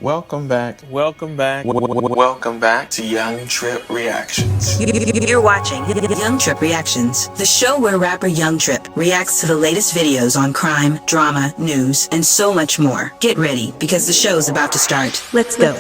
Welcome back to Young Tripp Reactions. You're watching Young Tripp Reactions, the show where rapper Young Tripp reacts to the latest videos on crime, drama, news, and so much more. Get ready, because the show's about to start. Let's go.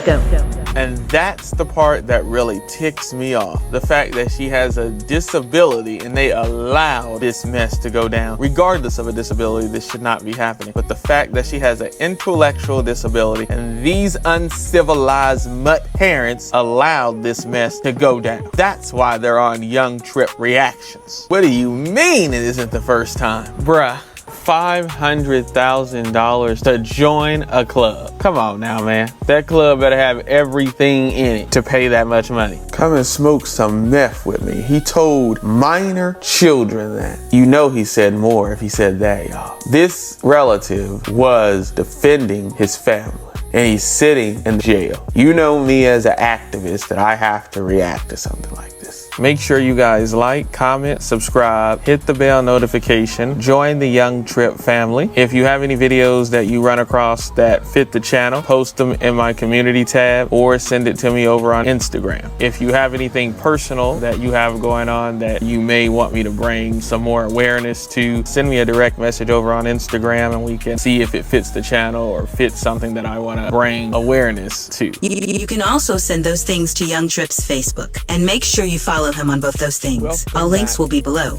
And that's the part that really ticks me off. The fact that she has a disability and they allow this mess to go down. Regardless of a disability, this should not be happening. But the fact that she has an intellectual disability and these uncivilized mutt parents allowed this mess to go down. That's why they're on Young Tripp Reactions. What do you mean it isn't the first time? Bruh. $500,000 to join a club. Come on now, man. That club better have everything in it to pay that much money. Come and smoke some meth with me. He told minor children that. You know he said more if he said that, y'all. This relative was defending his family. And he's sitting in jail. You know me as an activist that I have to react to something like this. Make sure you guys like, comment, subscribe, hit the bell notification, join the Young Tripp family. If you have any videos that you run across that fit the channel, post them in my community tab or send it to me over on Instagram. If you have anything personal that you have going on that you may want me to bring some more awareness to, send me a direct message over on Instagram and we can see if it fits the channel or fits something that I want to bring awareness to. You can also send those things to Young Tripp's Facebook, and make sure you follow him on both those things. All links will be below.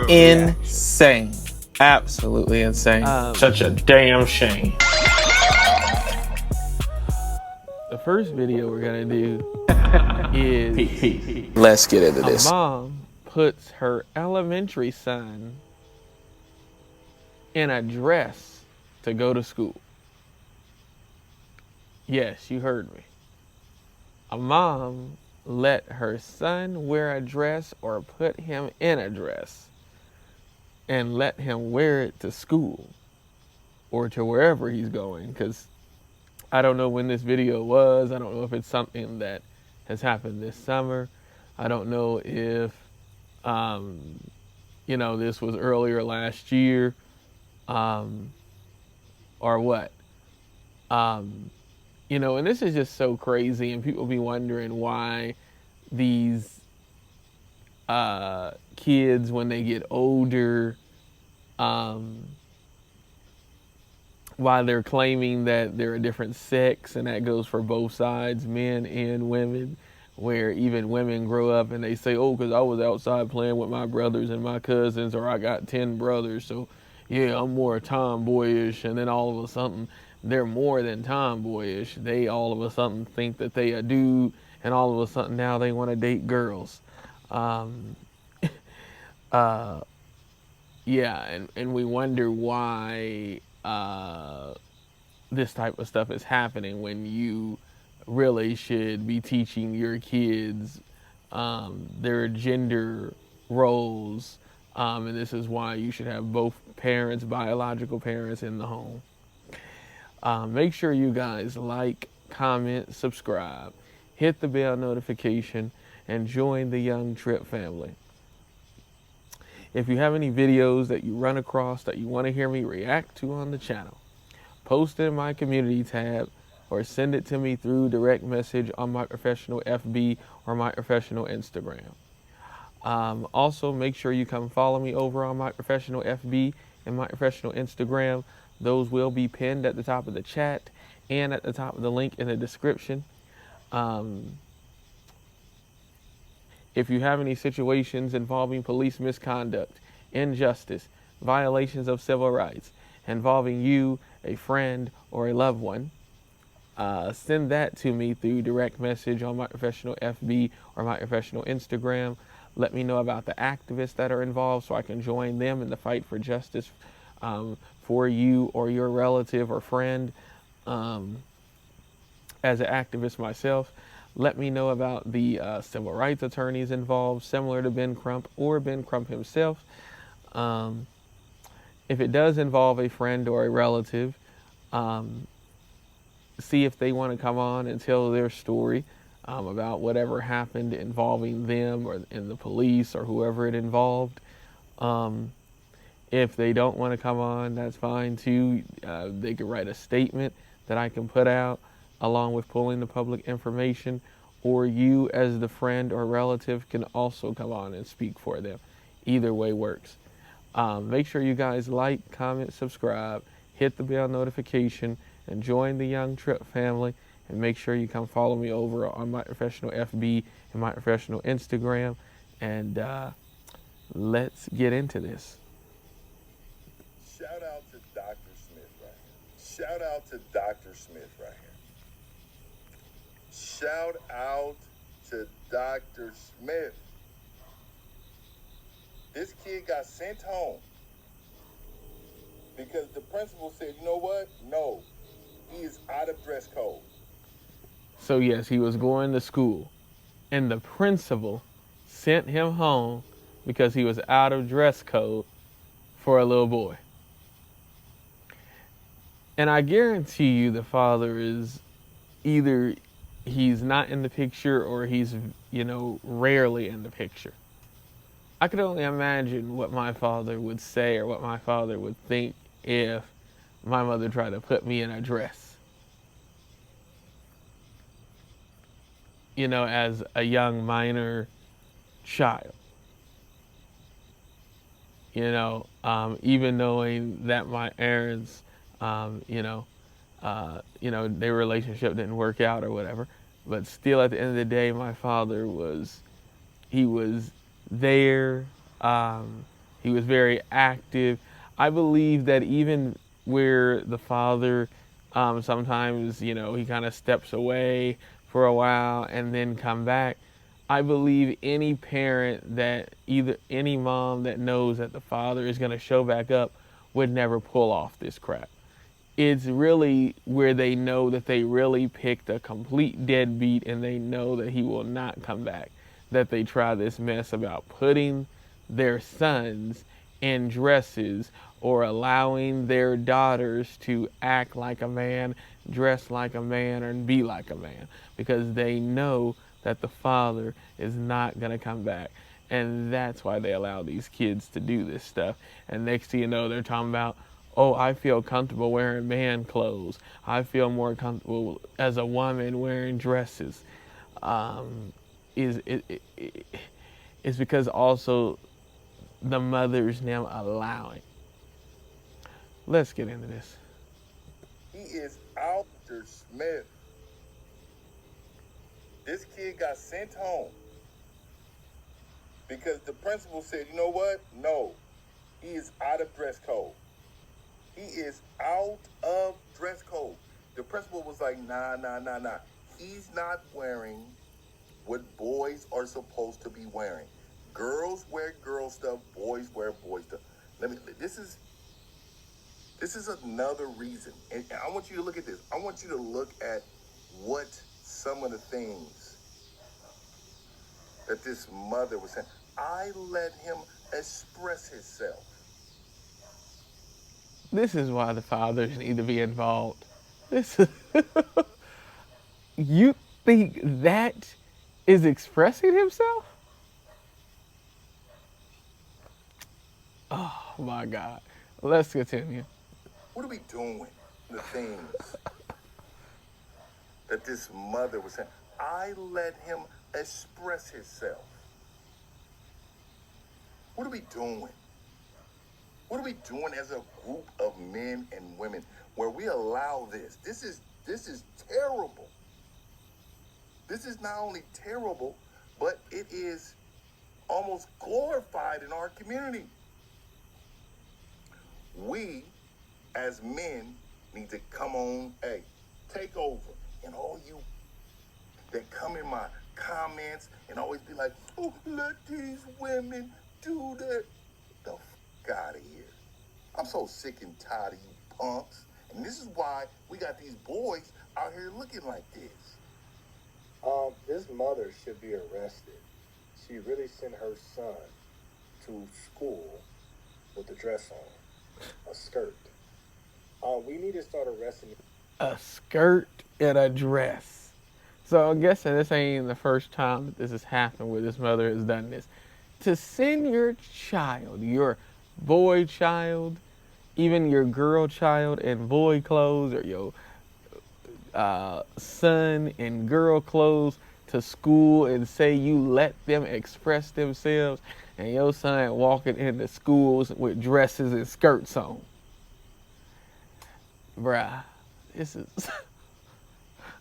Insane. Absolutely insane. Such a damn shame. The first video we're gonna do is let's get into this. A mom puts her elementary son in a dress to go to school. Yes, you heard me. A mom let her son wear a dress or put him in a dress and let him wear it to school or to wherever he's going, because I don't know when this video was. I don't know if it's something that has happened this summer. I don't know if, this was earlier last year or what. And this is just so crazy, and people be wondering why these kids, when they get older, why they're claiming that they're a different sex, and that goes for both sides, men and women, where even women grow up and they say, oh, because I was outside playing with my brothers and my cousins, or I got 10 brothers, so yeah, I'm more tomboyish, and then all of a sudden, they're more than tomboyish. They all of a sudden think that they a dude, and all of a sudden now they want to date girls. And we wonder why this type of stuff is happening when you really should be teaching your kids their gender roles. And this is why you should have both parents, biological parents, in the home. Make sure you guys like, comment, subscribe, hit the bell notification, and join the Young Tripp family. If you have any videos that you run across that you want to hear me react to on the channel, post it in my community tab or send it to me through direct message on my professional FB or my professional Instagram. Also, make sure you come follow me over on my professional FB and my professional Instagram. Those will be pinned at the top of the chat and at the top of the link in the description. If you have any situations involving police misconduct, injustice, violations of civil rights, involving you, a friend, or a loved one, send that to me through direct message on my professional FB or my professional Instagram. Let me know about the activists that are involved so I can join them in the fight for justice for you or your relative or friend. As an activist myself, let me know about the civil rights attorneys involved, similar to Ben Crump or Ben Crump himself. If it does involve a friend or a relative, see if they want to come on and tell their story about whatever happened involving them or in the police or whoever it involved. If they don't want to come on, that's fine too. They could write a statement that I can put out along with pulling the public information, or you as the friend or relative can also come on and speak for them. Either way works. Make sure you guys like, comment, subscribe, hit the bell notification, and join the Young Tripp family. And make sure you come follow me over on my professional FB and my professional Instagram. And let's get into this. Shout out to Dr. Smith right here. Shout out to Dr. Smith right here. Shout out to Dr. Smith. This kid got sent home because the principal said, you know what? No, he is out of dress code. So yes, he was going to school, and the principal sent him home because he was out of dress code for a little boy. And I guarantee you the father is either he's not in the picture or he's, rarely in the picture. I could only imagine what my father would say or what my father would think if my mother tried to put me in a dress. As a young minor child. Even knowing that my parents, their relationship didn't work out or whatever. But still, at the end of the day, my father was there. He was very active. I believe that even where the father sometimes, he kind of steps away for a while and then come back, I believe any parent any mom that knows that the father is going to show back up would never pull off this crap. It's really where they know that they really picked a complete deadbeat and they know that he will not come back, that they try this mess about putting their sons in dresses or allowing their daughters to act like a man, dress like a man, and be like a man, because they know that the father is not going to come back. And that's why they allow these kids to do this stuff. And next thing you know, they're talking about, oh, I feel comfortable wearing man clothes. I feel more comfortable as a woman wearing dresses. Is because also the mother's now allowing. Let's get into this. He is out, Dr. Smith. This kid got sent home because the principal said, you know what? No, he is out of dress code. He is out of dress code. The principal was like, nah. He's not wearing what boys are supposed to be wearing. Girls wear girl stuff, boys wear boy stuff. This is another reason. And I want you to look at this. I want you to look at what some of the things that this mother was saying. I let him express himself. This is why the fathers need to be involved. You think that is expressing himself? Oh my God. Let's continue. What are we doing? The things that this mother was saying. I let him express himself. What are we doing? What are we doing as a group of men and women where we allow this? This is terrible. This is not only terrible, but it is almost glorified in our community. We, as men, need to come on, take over. And all you that come in my comments and always be like, oh, let these women do that. The f*** out of here. I'm so sick and tired of you punks. And this is why we got these boys out here looking like this. This mother should be arrested. She really sent her son to school with a dress on, a skirt. We need to start arresting. A skirt and a dress. So I'm guessing this ain't the first time that this has happened where this mother has done this. To send your child, your boy child, even your girl child in boy clothes, or your son in girl clothes to school, and say you let them express themselves, and your son walking into schools with dresses and skirts on. Bruh, this is...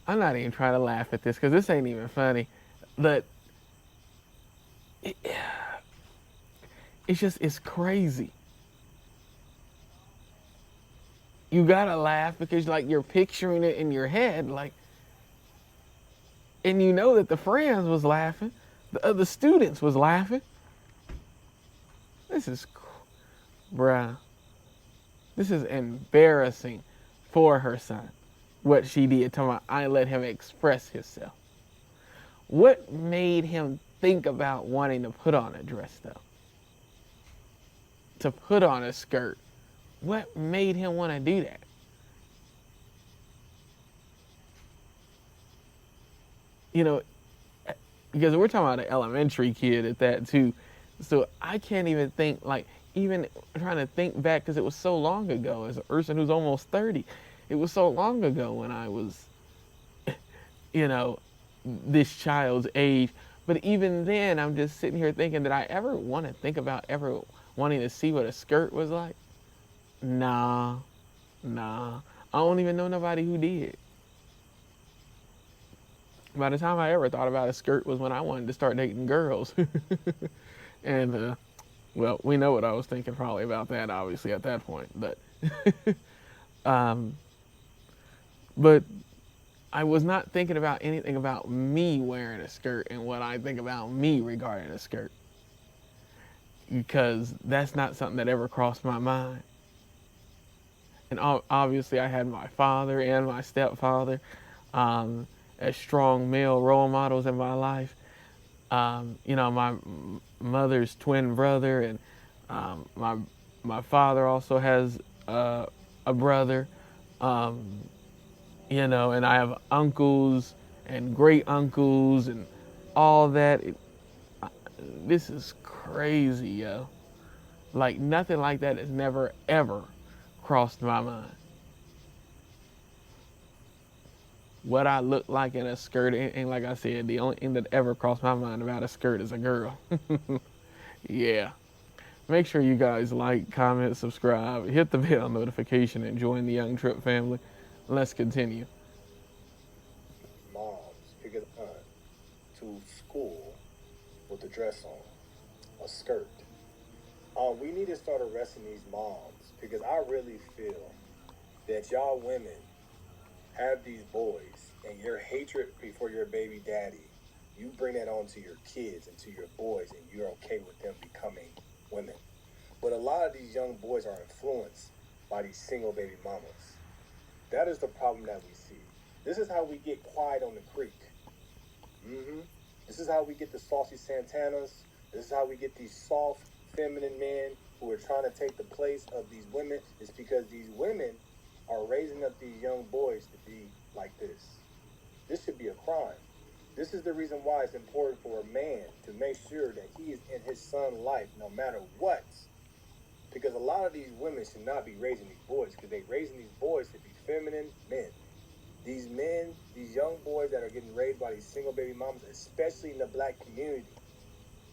I'm not even trying to laugh at this because this ain't even funny. But it's crazy. You gotta laugh because like you're picturing it in your head, like, and you know that the friends was laughing, the other students was laughing. This is, bruh, this is embarrassing for her son. What she did, talking about I let him express himself. What made him think about wanting to put on a dress though? To put on a skirt? What made him want to do that? You know, because we're talking about an elementary kid at that too. So I can't even think, like, even trying to think back, because it was so long ago, as a person who's almost 30, it was so long ago when I was, you know, this child's age. But even then, I'm just sitting here thinking, did I ever want to think about ever wanting to see what a skirt was like? Nah. I don't even know nobody who did. By the time I ever thought about a skirt was when I wanted to start dating girls. And, well, we know what I was thinking probably about that, obviously, at that point. But, but I was not thinking about anything about me wearing a skirt and what I think about me regarding a skirt. Because that's not something that ever crossed my mind. And obviously I had my father and my stepfather as strong male role models in my life. You know, my mother's twin brother, and my father also has a brother. You know, and I have uncles and great uncles and all that. This is crazy, yo. Like, nothing like that has never, ever crossed my mind. What I look like in a skirt, and like I said, the only thing that ever crossed my mind about a skirt is a girl. Yeah. Make sure you guys like, comment, subscribe, hit the bell notification, and join the Young Tripp family. Let's continue. Moms pick it up to school with a dress on, a skirt. We need to start arresting these moms, because I really feel that y'all women have these boys, and your hatred for your baby daddy, you bring that on to your kids and to your boys, and you're okay with them becoming women. But a lot of these young boys are influenced by these single baby mamas. That is the problem that we see. This is how we get quiet on the creek. This is how we get the saucy Santanas. This is how we get these soft, feminine men who are trying to take the place of these women. It's because these women are raising up these young boys to be like this. This should be a crime. This is the reason why it's important for a man to make sure that he is in his son's life no matter what. Because a lot of these women should not be raising these boys, because they're raising these boys to be feminine men. These men, these young boys that are getting raised by these single baby moms, especially in the black community,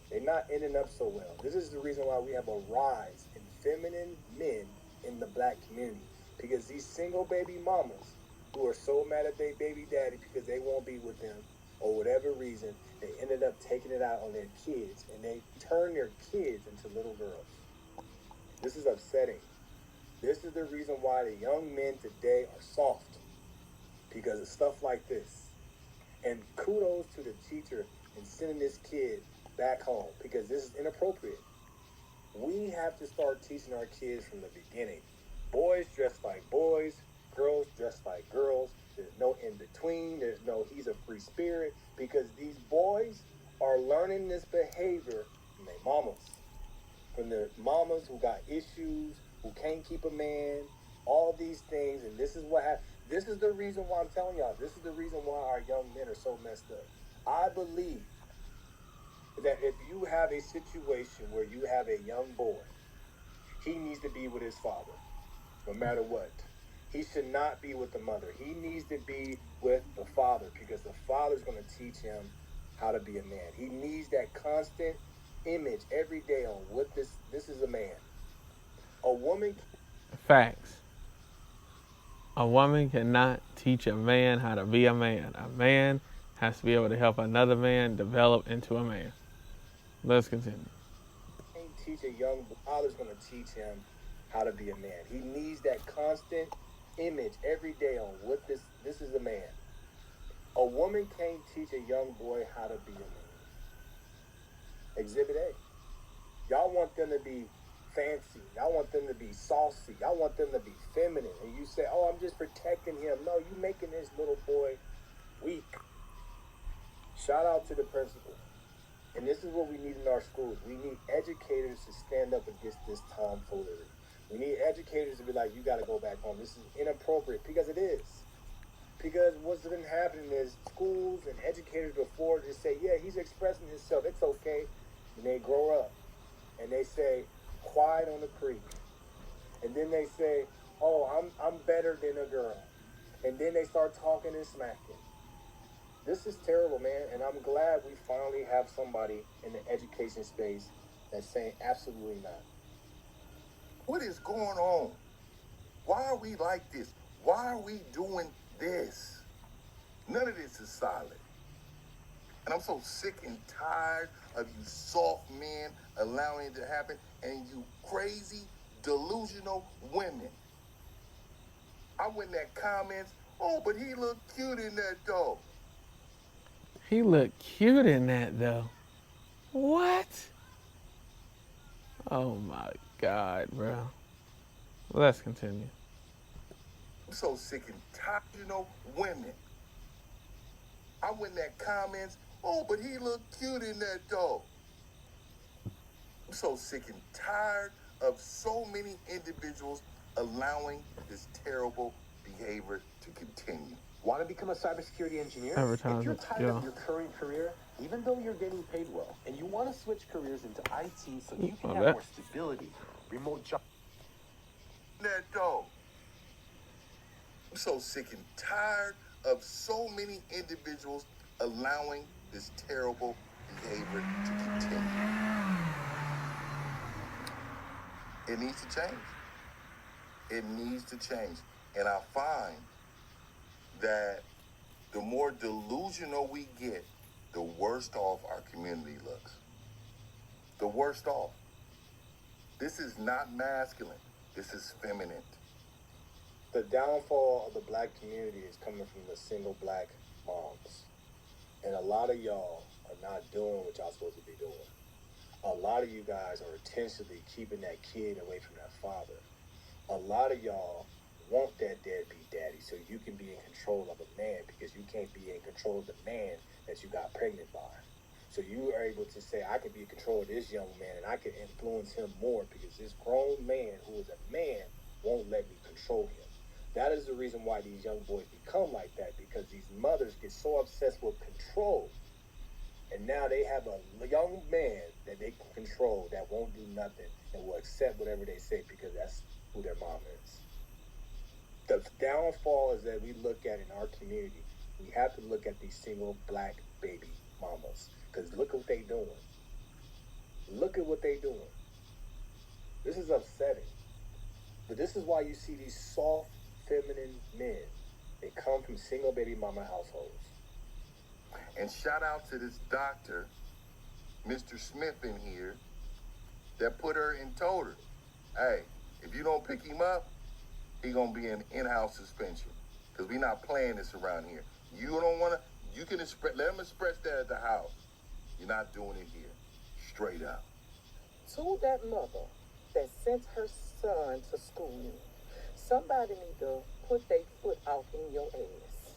they're not ending up so well. This is the reason why we have a rise in feminine men in the black community. Because these single baby mamas who are so mad at their baby daddy because they won't be with them, or whatever reason, they ended up taking it out on their kids, and they turn their kids into little girls. This is upsetting. This is the reason why the young men today are soft, because of stuff like this. And kudos to the teacher in sending this kid back home, because this is inappropriate. We have to start teaching our kids from the beginning. Boys dress like boys, girls dress like girls. There's no in between. There's no he's a free spirit, because these boys are learning this behavior from their mamas. From their mamas who got issues, who can't keep a man, all these things. And this is what happened. This is the reason why I'm telling y'all, this is the reason why our young men are so messed up. I believe that if you have a situation where you have a young boy he needs to be with his father, no matter what. He should not be with the mother. He needs to be with the father because the father's going to teach him how to be a man. He needs that constant image every day on what this is a man. A woman. Facts. A woman cannot teach a man how to be a man. A man has to be able to help another man develop into a man. Let's continue. Teach a young father's going to teach him how to be a man. He needs that constant image every day on what this is a man. A woman can't teach a young boy how to be a man. Exhibit A. Y'all want them to be fancy. Y'all want them to be saucy. Y'all want them to be feminine. And you say, oh, I'm just protecting him. No, you making this little boy weak. Shout out to the principal. And this is what we need in our schools. We need educators to stand up against this tomfoolery. We need educators to be like, you got to go back home. This is inappropriate, because it is. Because what's been happening is schools and educators before just say, yeah, he's expressing himself. It's okay. And they grow up and they say, quiet on the creek. And then they say, oh, I'm better than a girl. And then they start talking and smacking. This is terrible, man, and I'm glad we finally have somebody in the education space that's saying absolutely not. What is going on? Why are we like this? Why are we doing this? None of this is solid. And I'm so sick and tired of you soft men allowing it to happen, and you crazy, delusional women. I went in that comments, oh, but he looked cute in that though. He looked cute in that, though. What? Oh, my God, bro. Let's continue. I'm so sick and tired, women. I went in that comments, oh, but he looked cute in that though. I'm so sick and tired of so many individuals allowing this terrible behavior to continue. Want to become a cybersecurity engineer? If you're tired of your current career, even though you're getting paid well, and you want to switch careers into IT so you can have more stability, remote job. That dog. I'm so sick and tired of so many individuals allowing this terrible behavior to continue. It needs to change. It needs to change. And I find that the more delusional we get, the worse off our community looks. The worst off. This is not masculine. This is feminine. The downfall of the black community is coming from the single black moms. And a lot of y'all are not doing what y'all supposed to be doing. A lot of you guys are intentionally keeping that kid away from that father. A lot of y'all want that deadbeat daddy so you can be in control of a man, because you can't be in control of the man that you got pregnant by. So you are able to say, I can be in control of this young man and I can influence him more, because this grown man who is a man won't let me control him. That is the reason why these young boys become like that, because these mothers get so obsessed with control. And now they have a young man that they can control that won't do nothing and will accept whatever they say because that's who their mom is. The downfall is that we look at in our community, we have to look at these single black baby mamas. Because look at what they doing. Look at what they doing. This is upsetting. But this is why you see these soft, feminine men. They come from single baby mama households. And shout out to this doctor, Mr. Smith in here, that put her and told her, hey, if you don't pick him up, he gonna be in-house suspension. Because we not playing this around here. You don't wanna, you can let him express that at the house. You're not doing it here. Straight up. To that mother that sent her son to school, somebody need to put their foot out in your ass.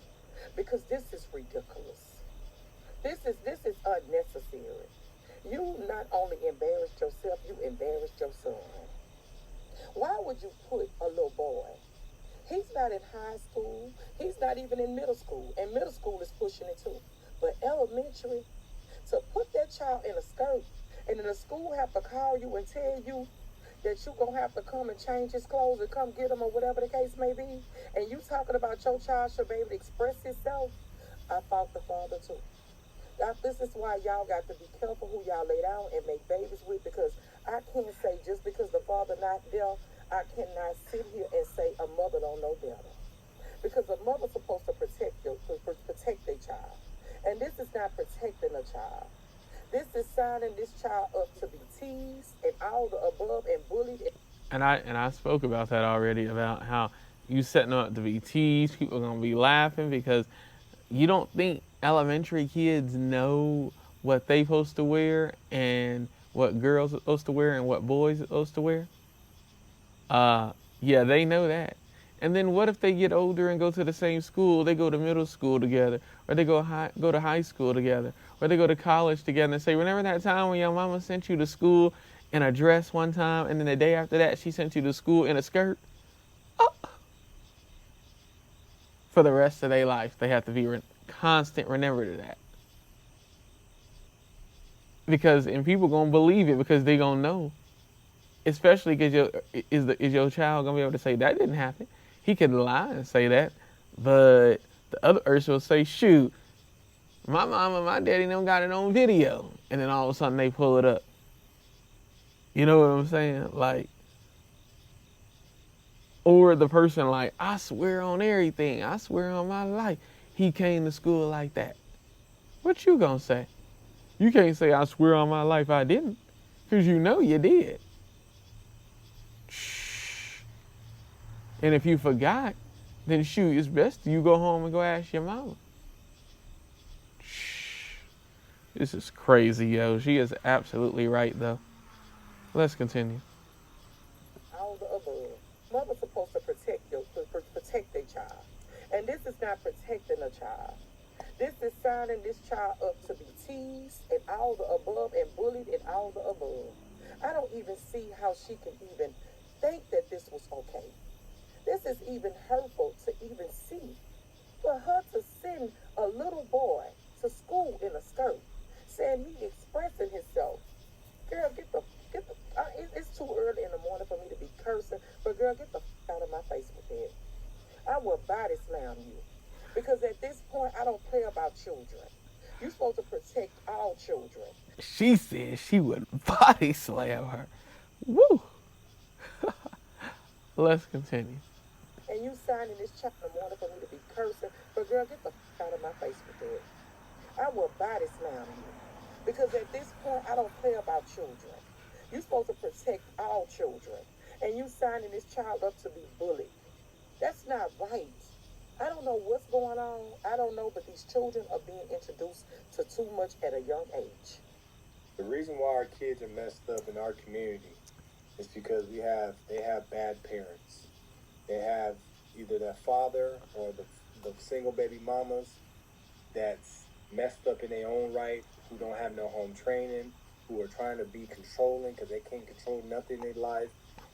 Because this is ridiculous. This is unnecessary. You not only embarrassed yourself, you embarrassed your son. Why would you put a little boy? He's not in high school. He's not even in middle school. And middle school is pushing it too. But elementary, to put that child in a skirt and then the school have to call you and tell you that you gonna have to come and change his clothes and come get him or whatever the case may be, and you talking about your child should be able to express himself, I fought the father too. This is why y'all got to be careful who y'all lay down and make babies with, because I can't say just because the father not there, I cannot sit here and say a mother don't know better. Because a mother's supposed to protect their child. And this is not protecting a child. This is signing this child up to be teased and all the above and bullied. And I spoke about that already, about how you setting them up to be teased, people are gonna be laughing because you don't think elementary kids know what they supposed to wear and what girls are supposed to wear and what boys are supposed to wear? Yeah, they know that. And then what if they get older and go to the same school? They go to middle school together, or they go to high school together, or they go to college together and say, remember that time when your mama sent you to school in a dress one time, and then the day after that she sent you to school in a skirt? Oh. For the rest of their life, they have to be constant remember to that. And people gonna believe it because they gonna know. Especially because is your child gonna be able to say that didn't happen? He could lie and say that, but the other Ursula will say, shoot, my mom and my daddy them got it on video, and then all of a sudden they pull it up. You know what I'm saying? Like, or the person like, I swear on everything, I swear on my life, he came to school like that. What you gonna say? You can't say I swear on my life I didn't, because you know you did. And if you forgot, then shoot, it's best you go home and go ask your mama. This is crazy, yo. She is absolutely right, though. Let's continue. All the above. Mother's supposed to protect their child. And this is not protecting a child. This is signing this child up to be teased and all the above and bullied and all the above. I don't even see how she can even think that this was okay. This is even hurtful to even see. For her to send a little boy to school in a skirt, saying he expressing himself. Girl, it's too early in the morning for me to be cursing, but girl, get the out of my face with that. I will body slam you. Because at this point, I don't play about children. You're supposed to protect all children. She said she would body slam her. Woo! Let's continue. And you signing this child in the morning for me to be cursing, but girl, get the out of my face with that. I will body slam you. Because at this point, I don't play about children. You're supposed to protect all children. And you signing this child up to be bullied. That's not right. I don't know what's going on. I don't know, but these children are being introduced to too much at a young age. The reason why our kids are messed up in our community is because they have bad parents. They have either their father or the single baby mamas that's messed up in their own right, who don't have no home training, who are trying to be controlling because they can't control nothing in their life,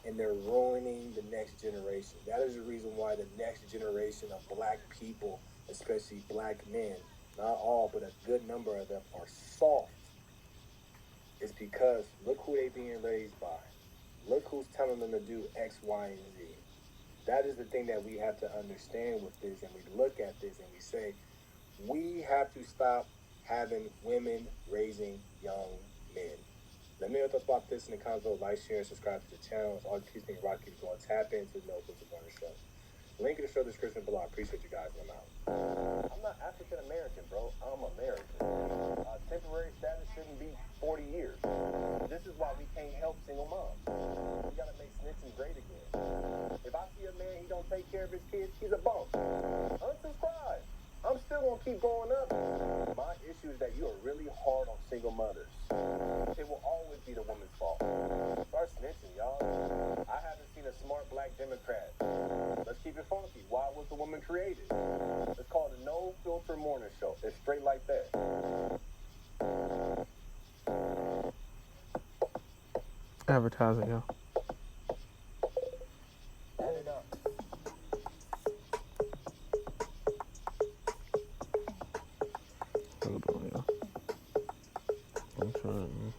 and they're ruining the next generation. That is the reason why the next generation of black people, especially black men, not all, but a good number of them, are soft. It's because look who they being raised by. Look who's telling them to do X, Y, and Z. That is the thing that we have to understand with this, and we look at this and we say, we have to stop having women raising young men. Let me know your thoughts about this in the comments below. Like, share, and subscribe to the channel. It's all keeps me rock keeps going. Tap into the notebooks of the show. Link in the show description below. I appreciate you guys. I'm out. I'm not African American, bro. I'm American. Temporary status shouldn't be 40 years. This is why we can't help single moms. We gotta make snitching great again. If I see a man, he don't take care of his kids, he's a bum. Unsubscribe. I'm still gonna keep going up. My issue is that you are really hard on single mothers. It will always be the woman's fault. Start snitching, y'all. I haven't seen a smart black Democrat. Let's keep it funky. Why was the woman created? It's called a no filter morning show. It's straight like that. Advertising, yo. Hold on, yo. I'm trying.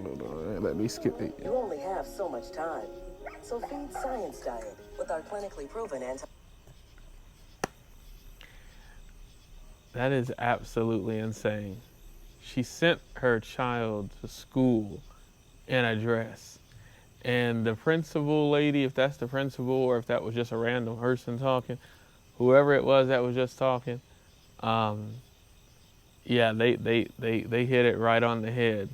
Hold on, let me skip it. You only have so much time. So feed Science Diet with our clinically proven That is absolutely insane. She sent her child to school in a dress. And the principal lady, if that's the principal or if that was just a random person talking, whoever it was that was just talking, yeah, they hit it right on the head.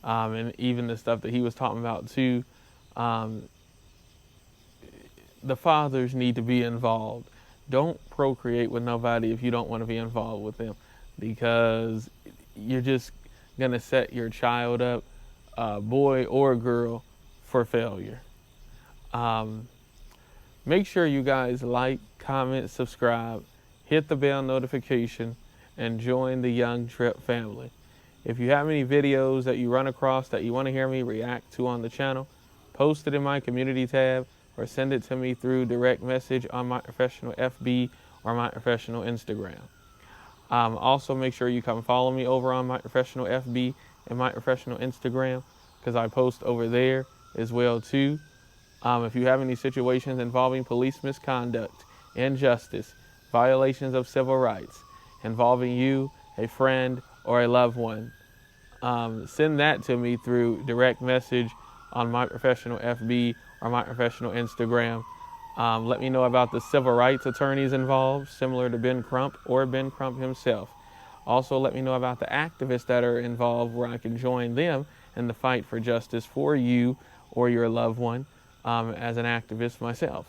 And even the stuff that he was talking about too, the fathers need to be involved. Don't procreate with nobody if you don't want to be involved with them, because you're just going to set your child up, boy or girl, for failure. Make sure you guys like, comment, subscribe, hit the bell notification, and join the Young Tripp family. If you have any videos that you run across that you want to hear me react to on the channel, post it in my community tab or send it to me through direct message on my professional FB or my professional Instagram. Also, make sure you come follow me over on my professional FB and my professional Instagram, because I post over there as well too. If you have any situations involving police misconduct, injustice, violations of civil rights, involving you, a friend, or a loved one, send that to me through direct message on my professional FB or my professional Instagram. Let me know about the civil rights attorneys involved, similar to Ben Crump or Ben Crump himself. Also, let me know about the activists that are involved, where I can join them in the fight for justice for you or your loved one, as an activist myself.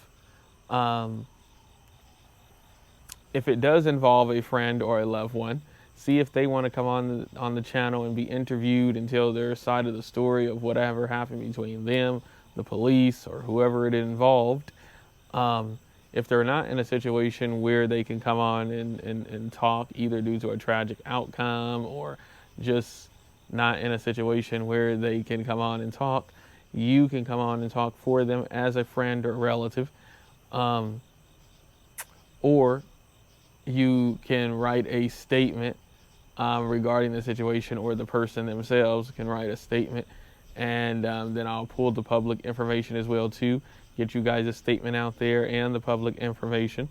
If it does involve a friend or a loved one, see if they want to come on the channel and be interviewed and tell their side of the story of whatever happened between them, the police, or whoever it involved. If they're not in a situation where they can come on and talk, either due to a tragic outcome or just not in a situation where they can come on and talk, you can come on and talk for them as a friend or relative. Or you can write a statement regarding the situation, or the person themselves can write a statement, and then I'll pull the public information as well too, get you guys a statement out there and the public information.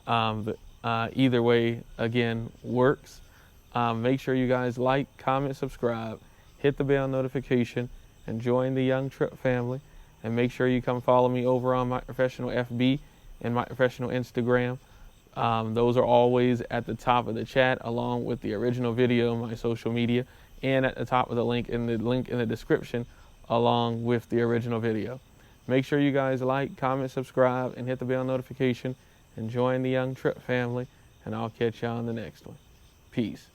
Either way, again, works. Make sure you guys like, comment, subscribe, hit the bell notification, and join the Young Tripp family. And make sure you come follow me over on my professional FB and my professional Instagram. Those are always at the top of the chat, along with the original video, my social media, and at the top of the link in the description, along with the original video. Make sure you guys like, comment, subscribe, and hit the bell notification, and join the Young Tripp family, and I'll catch you on the next one. Peace.